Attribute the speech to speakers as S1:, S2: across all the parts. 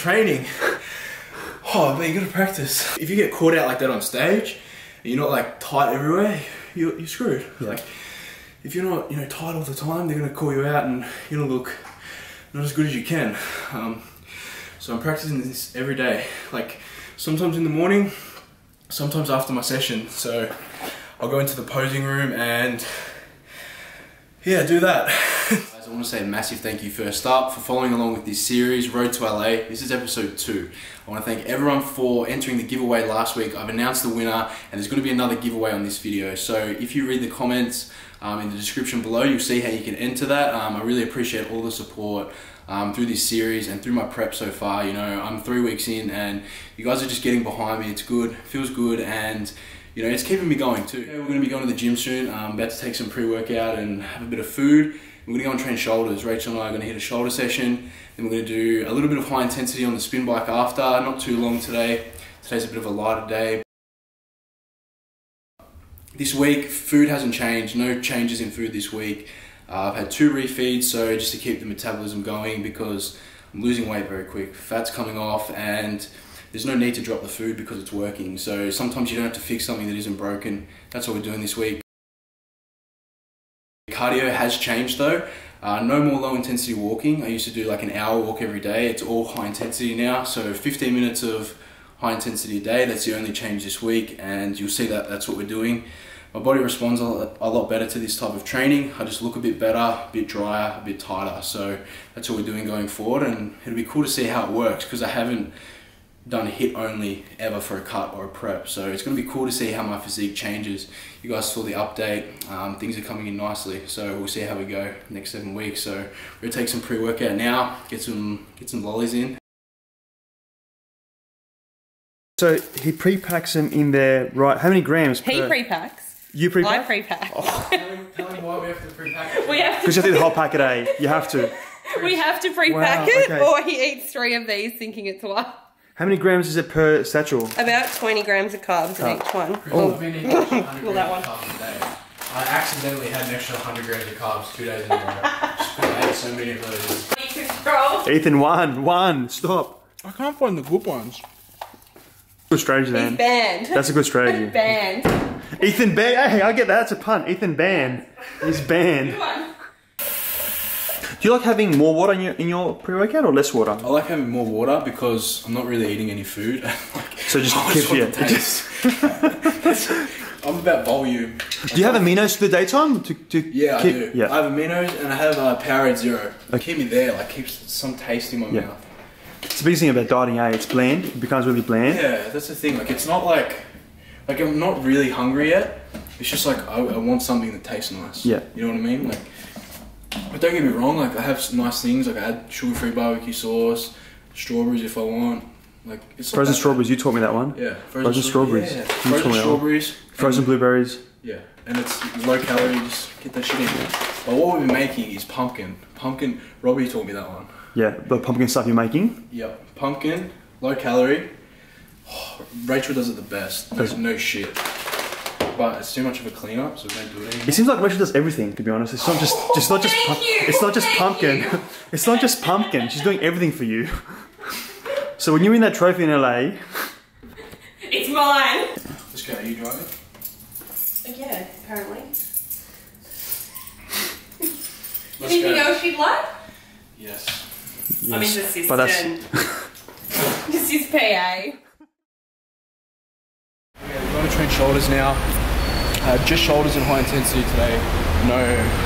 S1: training. Oh, but you gotta practice. If you get caught out like that on stage, and you're not like tight everywhere, you're screwed. Yeah. Like, if you're not, tight all the time, they're gonna call you out and you're gonna look not as good as you can. So I'm practicing this every day. Like, sometimes in the morning, sometimes after my session. So I'll go into the posing room and yeah, do that. I want to say a massive thank you first up for following along with this series, Road to LA. This is episode 2. I want to thank everyone for entering the giveaway last week. I've announced the winner and there's going to be another giveaway on this video. So if you read the comments in the description below, you'll see how you can enter that. I really appreciate all the support through this series and through my prep so far. I'm 3 weeks in and you guys are just getting behind me. It's good, feels good, and it's keeping me going too. We're going to be going to the gym soon. I'm about to take some pre-workout and have a bit of food. We're going to go and train shoulders. Rachel and I are going to hit a shoulder session. Then we're going to do a little bit of high intensity on the spin bike after. Not too long today. Today's a bit of a lighter day. This week, food hasn't changed. No changes in food this week. I've had 2 refeeds, so just to keep the metabolism going because I'm losing weight very quick. Fat's coming off and there's no need to drop the food because it's working. So sometimes you don't have to fix something that isn't broken. That's what we're doing this week. Cardio has changed though. No more low intensity walking. I used to do like an hour walk every day. It's all high intensity now. So 15 minutes of high intensity a day. That's the only change this week. And you'll see that that's what we're doing. My body responds a lot better to this type of training. I just look a bit better, a bit drier, a bit tighter. So that's what we're doing going forward. And it'll be cool to see how it works because I haven't done HIIT only ever for a cut or a prep, so it's going to be cool to see how my physique changes. You guys saw the update. Things are coming in nicely, so we'll see how we go next 7 weeks. So we're going to take some pre-workout now, get some lollies in.
S2: So he pre-packs them in there, right? How many grams?
S3: He pre-packs.
S2: You pre-pack?
S3: I pre-pack.
S1: Oh. Tell him why we have to pre-pack it.
S3: We have to.
S2: Because you have to do the whole packet, eh? You have to.
S3: We have to pre-pack it, or he eats 3 of these thinking it's one.
S2: How many grams is it per satchel?
S3: About 20 grams of carbs in each one.
S1: I've been eating 100
S3: Well, that
S1: grams of carbs a day. I accidentally had an extra 100 grams of carbs 2 days in a row. Just because I ate so many of those.
S2: Ethan, one, stop.
S1: I can't find the good ones.
S2: Good strategy then.
S3: He's banned.
S2: That's a good strategy.
S3: Banned.
S2: Ethan banned. Hey, I get that. That's a pun. Ethan banned. He's banned.
S3: Good one.
S2: Do you like having more water in your pre-workout or less water?
S1: I like having more water because I'm not really eating any food.
S2: So just
S1: I'm about volume.
S2: Do you have aminos for the daytime?
S1: Yeah, I do.
S2: Yeah.
S1: I have aminos and I have Powerade Zero. Keep me there, like keeps some taste in my mouth.
S2: It's the biggest thing about dieting, eh? It's bland. It becomes really bland.
S1: Yeah, that's the thing. Like it's not like I'm not really hungry yet. It's just like I want something that tastes nice.
S2: Yeah.
S1: You know what I mean? Like. But don't get me wrong, like I have some nice things, like I add sugar-free barbecue sauce, strawberries if I want. Like it's
S2: frozen strawberries, you taught me that one.
S1: Yeah,
S2: frozen strawberries.
S1: Yeah. Frozen strawberries.
S2: Frozen blueberries.
S1: Yeah, and it's low calorie, just get that shit in. But what we've been making is pumpkin. Robbie taught me that one.
S2: Yeah, the pumpkin stuff you're making?
S1: Yep, pumpkin, low calorie. Oh, Rachel does it the best, there's no shit. But it's too much of a cleanup, so we don't do it anymore.
S2: It seems like Rachel does everything, to be honest. It's not just pumpkin. It's not just pumpkin. She's doing everything for you. So when you win that trophy in LA,
S3: it's mine.
S1: Let's go. Are you driving?
S3: Yeah, apparently. Anything else you'd like?
S1: Yes.
S3: I'm his assistant.
S2: But that's
S3: This is PA.
S1: We're going to train shoulders now. Just shoulders and high intensity today. No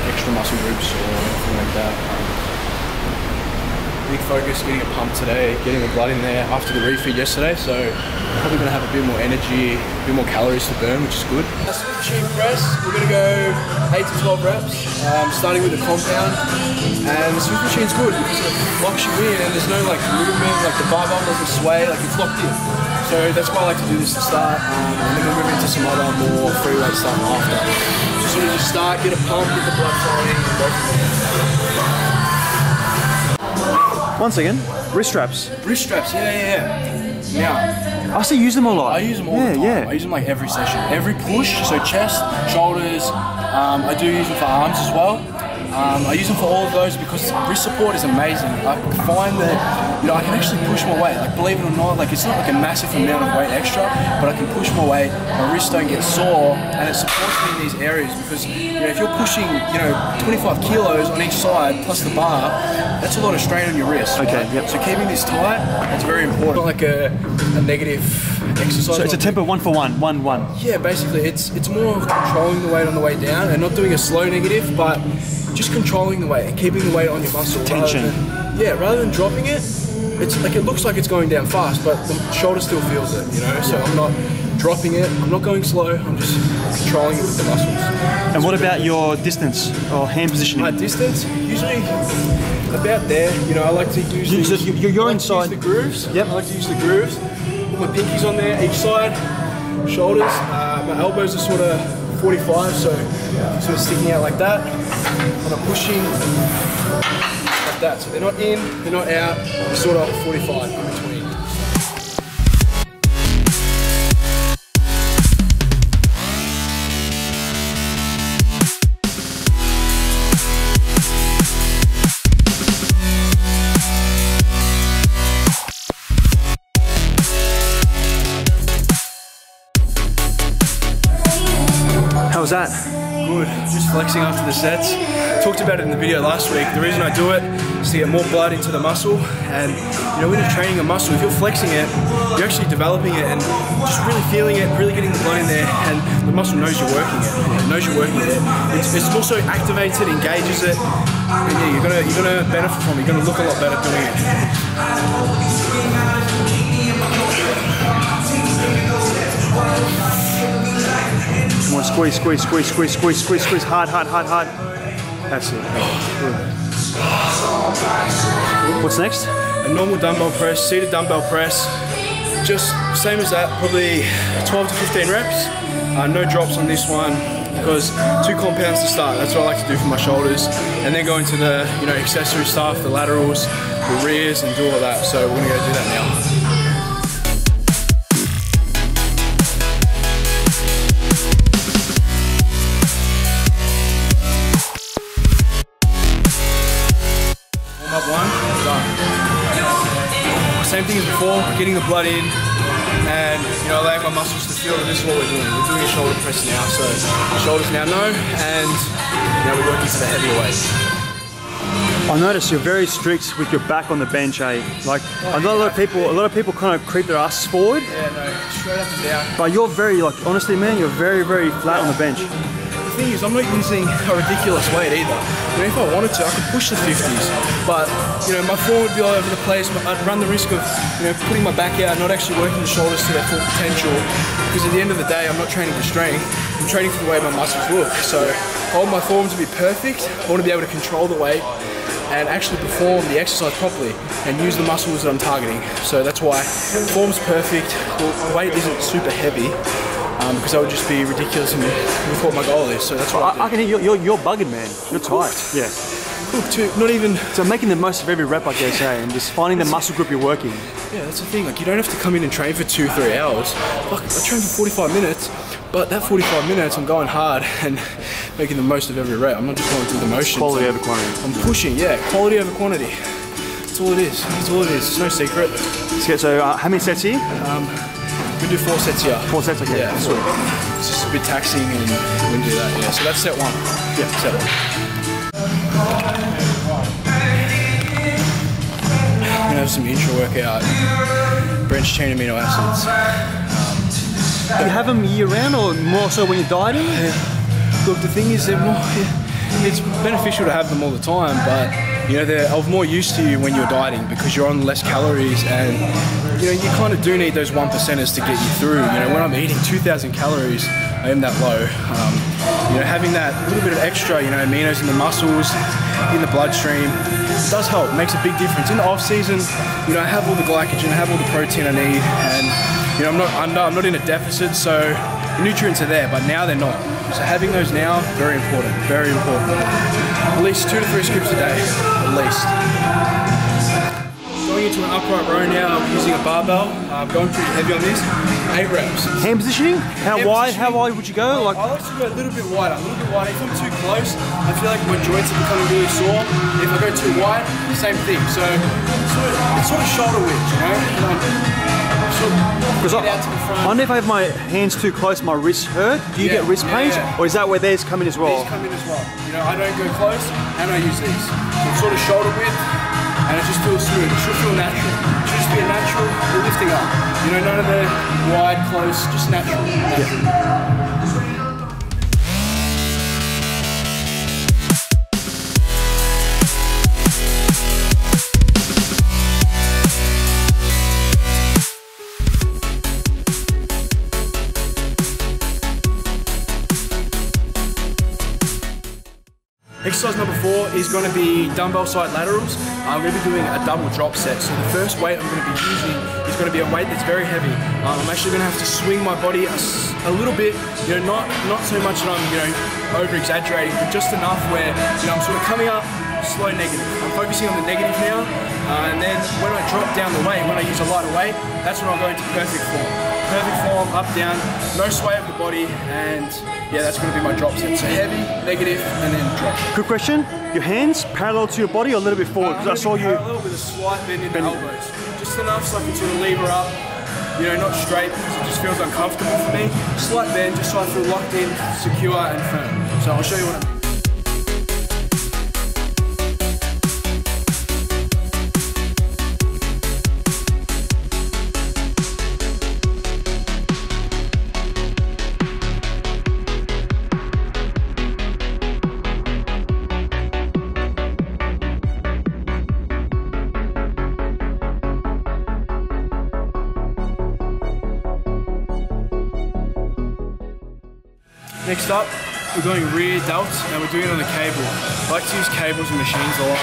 S1: extra muscle groups or anything like that. Big focus, getting a pump today, getting the blood in there after the refeed yesterday. So we're probably going to have a bit more energy, a bit more calories to burn, which is good. Sweep machine press, we're going to go 8 to 12 reps, starting with the compound. And the sweep machine's good because it locks you in and there's no like movement, like the barbell doesn't sway, like it's locked in. So that's why I like to do this to start, and then we'll move into some other more free weight stuff after. So sort of just start, get a pump, get the blood flowing, and go from there.
S2: Once again, wrist straps.
S1: Wrist straps, yeah. Now,
S2: I still use them a lot.
S1: I use them all the time.
S2: Yeah.
S1: I use them like every session. Every push, so chest, shoulders, I do use them for arms as well. I use them for all of those because wrist support is amazing. I find that you know, I can actually push my weight. Like, believe it or not, like, it's not like a massive amount of weight extra, but I can push my weight, my wrists don't get sore, and it supports me in these areas because, you know, if you're pushing, you know, 25 kilos on each side plus the bar, that's a lot of strain on your wrist.
S2: Okay,
S1: right?
S2: yep.
S1: So keeping this tight, it's very important. Not like a negative exercise.
S2: So it's a tempo 1 for 1, 1, 1.
S1: Yeah, basically, it's more of controlling the weight on the way down and not doing a slow negative, but just controlling the weight and keeping the weight on your muscle.
S2: Tension.
S1: Rather than dropping it, it's like it looks like it's going down fast, but the shoulder still feels it, you know? So I'm not dropping it, I'm not going slow, I'm just controlling it with the muscles.
S2: And what about your distance or hand positioning?
S1: My distance, usually about there. You know, I like to use
S2: you're inside
S1: the grooves.
S2: Yep.
S1: I like to use the grooves. Put my pinkies on there, each side, shoulders. My elbows are sort of 45, so sort of sticking out like that. And I'm pushing like that. So they're not in, they're not out, they're sort of 45 in between.
S2: How was that?
S1: Good, just flexing after the sets. Talked about it in the video last week. The reason I do it is to get more blood into the muscle, and you know, when you're training a muscle, if you're flexing it, you're actually developing it and just really feeling it, really getting the blood in there, and the muscle knows you're working it. It knows you're working it. It's also activates it, engages it, and yeah, you're gonna benefit from it. You're gonna look a lot better doing it.
S2: Come on, squeeze, squeeze, squeeze, squeeze, squeeze, squeeze, squeeze, hard, hard, hard, hard. That's it. Good. What's next?
S1: A normal dumbbell press, seated dumbbell press. Just same as that, probably 12 to 15 reps. No drops on this one because 2 compounds to start. That's what I like to do for my shoulders, and then go into the accessory stuff, the laterals, the rears, and do all that. So we're gonna go do that now. Same thing as before, getting the blood in and allowing my muscles to feel that this is what we're doing. We're doing a shoulder press now, so the shoulders now know, and we're working for the heavier weight.
S2: I notice you're very strict with your back on the bench, eh? Like a lot of people kind of creep their asses forward.
S1: Yeah, no, straight up and down.
S2: But you're very, like, honestly, man, you're very, very flat on the bench.
S1: The thing is, I'm not using a ridiculous weight either. If I wanted to, I could push the 50s, but my form would be all over the place. I'd run the risk of putting my back out, not actually working the shoulders to their full potential, because at the end of the day, I'm not training for strength, I'm training for the way my muscles look. So I want my form to be perfect, I want to be able to control the weight and actually perform the exercise properly and use the muscles that I'm targeting. So that's why form's perfect, the weight isn't super heavy, because that would just be ridiculous with what my goal is. So that's what
S2: I can hear you're bugging, man. You're tight. Yeah.
S1: Cooked too. Not even.
S2: So making the most of every rep, I guess, and just finding the muscle group you're working.
S1: Yeah, that's the thing. Like, you don't have to come in and train for 2-3 hours. Fuck, I train for 45 minutes, but that 45 minutes I'm going hard and making the most of every rep. I'm not just going through the motions.
S2: Quality over quantity.
S1: I'm pushing. Yeah, quality over quantity. That's all it is. That's all it is. It's no secret.
S2: So how many sets here?
S1: We do 4 sets here.
S2: 4 sets, okay.
S1: Yeah, sweet. It's just a bit taxing and we can do that, yeah. So that's set 1. Yeah, set 1. I'm gonna have some intra-workout branched chain amino acids.
S2: Do you have them year-round or more so when you're dieting?
S1: Yeah. Look, the thing is, it's beneficial to have them all the time, but they're of more use to you when you're dieting because you're on less calories, and you kind of do need those 1%ers to get you through. When I'm eating 2,000 calories, I am that low. Having that little bit of extra, aminos in the muscles, in the bloodstream, it does help. It makes a big difference. In the off season, I have all the glycogen, I have all the protein I need, and I'm not in a deficit, so the nutrients are there. But now they're not. So having those now, very important, very important. At least 2 to 3 scoops a day, at least. Coming into an upright row now, I'm using a barbell. I'm going pretty heavy on this. 8 reps.
S2: Hand positioning? How wide would you go? Like,
S1: I like to go a little bit wider, If I'm too close, I feel like my joints are becoming really sore. If I go too wide, same thing. So it's sort of shoulder width, you know?
S2: Because I know if I have my hands too close, my wrists hurt. Do you get wrist pains? Or is that where theirs come in as well?
S1: These come in as well. You know, I don't go close and I use these. So it's sort of shoulder width and it just feels smooth. It should feel natural. It should just be a natural lifting up. You know, none of the wide, close, just natural. Exercise number 4 is going to be dumbbell side laterals. I'm going to be doing a double drop set. So the first weight I'm going to be using is going to be a weight that's very heavy. I'm actually going to have to swing my body a little bit, you know, not so much that I'm, you know, over exaggerating, but just enough where, you know, I'm sort of coming up slow negative. I'm focusing on the negative now, and then when I drop down the weight, when I use a lighter weight, that's when I'll go into perfect form. Perfect form, up, down, no sway of the body, and yeah, that's going to be my drop set. So heavy, negative, and then drop.
S2: Good question. Your hands parallel to your body or a little bit forward? Because I saw you
S1: parallel with a slight bend in the elbows. Just enough so I can sort of lever up. You know, not straight because it just feels uncomfortable for me. Slight bend, just so I feel locked in, secure, and firm. So I'll show you what I mean. Next up, we're going rear delts and we're doing it on the cable. I like to use cables and machines a lot.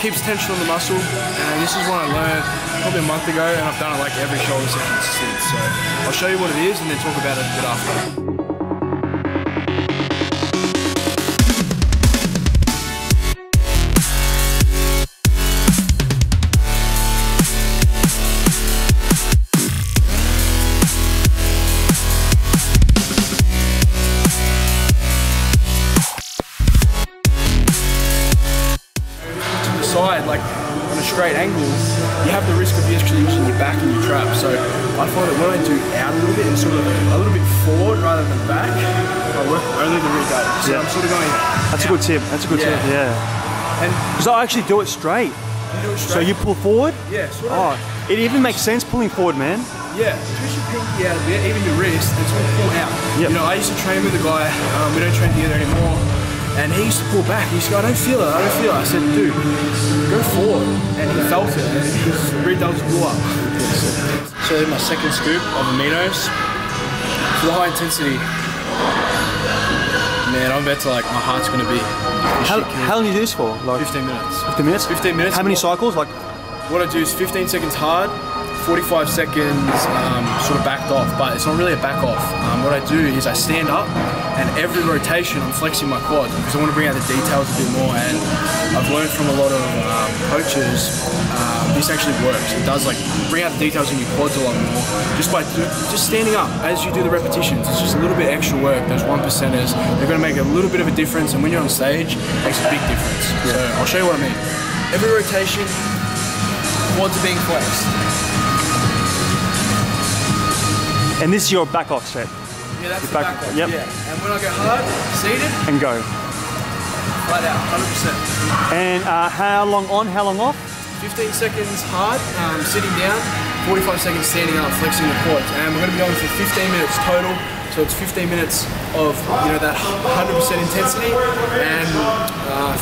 S1: Keeps tension on the muscle, and this is what I learned probably a month ago, and I've done it like every shoulder session since. So I'll show you what it is and then talk about it a bit after. Side, like on a straight angle, you have the risk of you actually using your back and your trap. So I find that when I do out a little bit and sort of a little bit forward rather than back, I work only the rear delts. So I'm sort of going
S2: That's a good tip. That's a good tip, yeah. And because I actually do it straight.
S1: You do it straight.
S2: So you pull forward?
S1: Yeah, sort of.
S2: Oh, it even makes sense pulling forward, man.
S1: Yeah, twist your pinky out a bit, even your wrist, and sort of pull out. Yep. You know, I used to train with a guy, we don't train together anymore. And he used to pull back. He used to go, I don't feel it. I said, dude, go forward. And he felt it. And his rear delts blew up. So my second scoop of aminos. For the high intensity, man, I'm about to like, my heart's going to be.
S2: How long do you do this for? Like
S1: 15 minutes.
S2: 15 minutes?
S1: 15 minutes.
S2: How many cycles? Like,
S1: what I do is 15 seconds hard, 45 seconds sort of backed off, but it's not really a back off. What I do is I stand up, and every rotation I'm flexing my quads because I want to bring out the details a bit more. And I've learned from a lot of coaches, this actually works. It does like bring out the details in your quads a lot more just by just standing up as you do the repetitions. It's just a little bit extra work. Those 1%ers, they're going to make a little bit of a difference, and when you're on stage, it makes a big difference. So I'll show you what I mean. Every rotation, quads are being flexed.
S2: and this is your back off set.
S1: Yeah, that's the back off.
S2: Yep.
S1: Yeah. And when I go hard, seated,
S2: and go.
S1: flat out, 100%.
S2: And how long on, how long off?
S1: 15 seconds hard, sitting down, 45 seconds standing up, flexing the quads. And we're going to be going for 15 minutes total. So it's 15 minutes of that 100% intensity and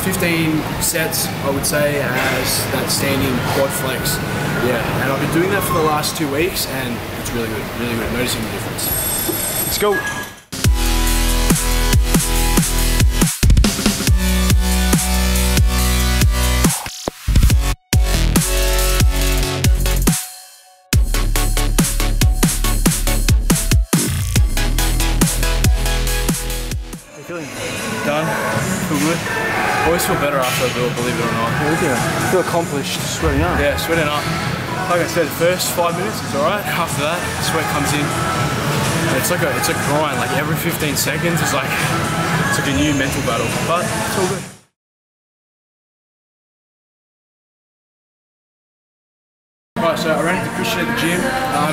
S1: 15 sets, I would say, as that standing quad flex. Yeah, and I've been doing that for the last 2 weeks, and it's really good, noticing the difference.
S2: Let's go.
S1: Done. Feel good. always feel better after I do it, believe it or not.
S2: Yeah, feel accomplished, sweating up.
S1: Yeah, sweating up. Like I said, the first 5 minutes it's alright. After that, sweat comes in. And it's a grind. Like every 15 seconds, it's like a new mental battle. But it's all good. Right, so I ran into Christian at the gym.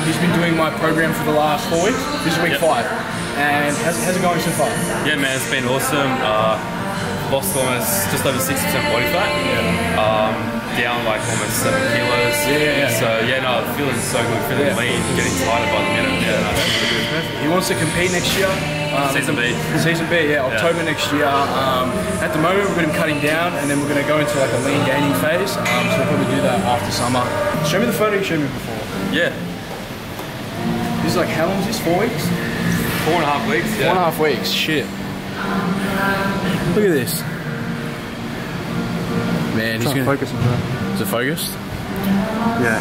S1: He's been doing my program for the last 4 weeks. This is week 5. And how's it going so far?
S4: Yeah, man, it's been awesome. Lost almost just over 60% body fat. Down like almost 7 kilos. So yeah, no, feeling so good, feeling lean, getting tighter by the minute. Yeah, no, that's really good.
S1: He wants to compete next year.
S4: Season B.
S1: Season B, yeah, October next year. At the moment, we've got him cutting down, and then we're going to go into like a lean gaining phase. So we'll probably do that after summer. Show me the photo you showed me before.
S4: Yeah.
S1: This is like, how long is this? 4 weeks?
S4: 4.5 weeks. Yeah.
S1: 4.5 weeks. Shit. Look at this. Man, he's gonna
S2: focus on that.
S1: Is it focused?
S2: Yeah.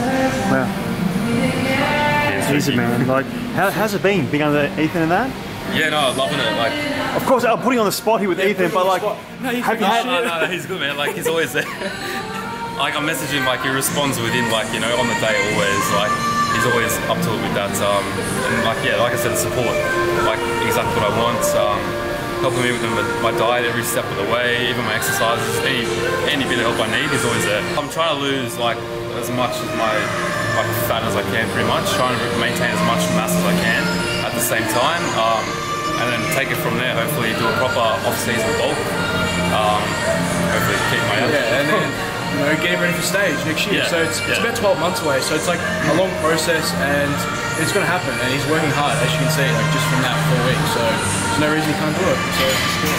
S2: Wow.
S4: Yeah,
S2: easy, man. Like, how's it been being under Ethan and that?
S4: Yeah, no, loving it. Like,
S2: of course, I'm putting you on the spot here with Ethan, but like,
S1: no,
S4: he's good, man. Like, he's always there. Like, I message him, like, he responds within, like, you know, on the day always. Like, he's always up to it with that. And like, yeah, like I said, the support, like, exactly what I want. Helping me with my diet every step of the way, even my exercises, any bit of help I need, he's always there. I'm trying to lose like as much of my fat as I can, pretty much. Trying to maintain as much mass as I can at the same time, and then take it from there. Hopefully, do a proper off-season bulk. Hopefully, keep my health.
S1: Yeah, and then getting ready for stage next year. So it's about 12 months away. So it's like a long process, and it's going to happen. And he's working hard, as you can see, like just from that 4 weeks. So there's no reason he can't do it. So just do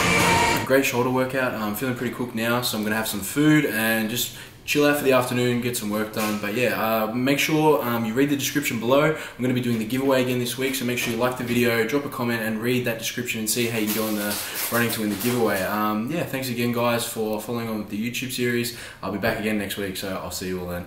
S1: it. Great shoulder workout. I'm feeling pretty cooked now, so I'm going to have some food and just chill out for the afternoon, get some work done. But yeah, make sure you read the description below. I'm going to be doing the giveaway again this week, so make sure you like the video, drop a comment, and read that description and see how you can go in the running to win the giveaway. Yeah, thanks again, guys, for following on with the YouTube series. I'll be back again next week, so I'll see you all then.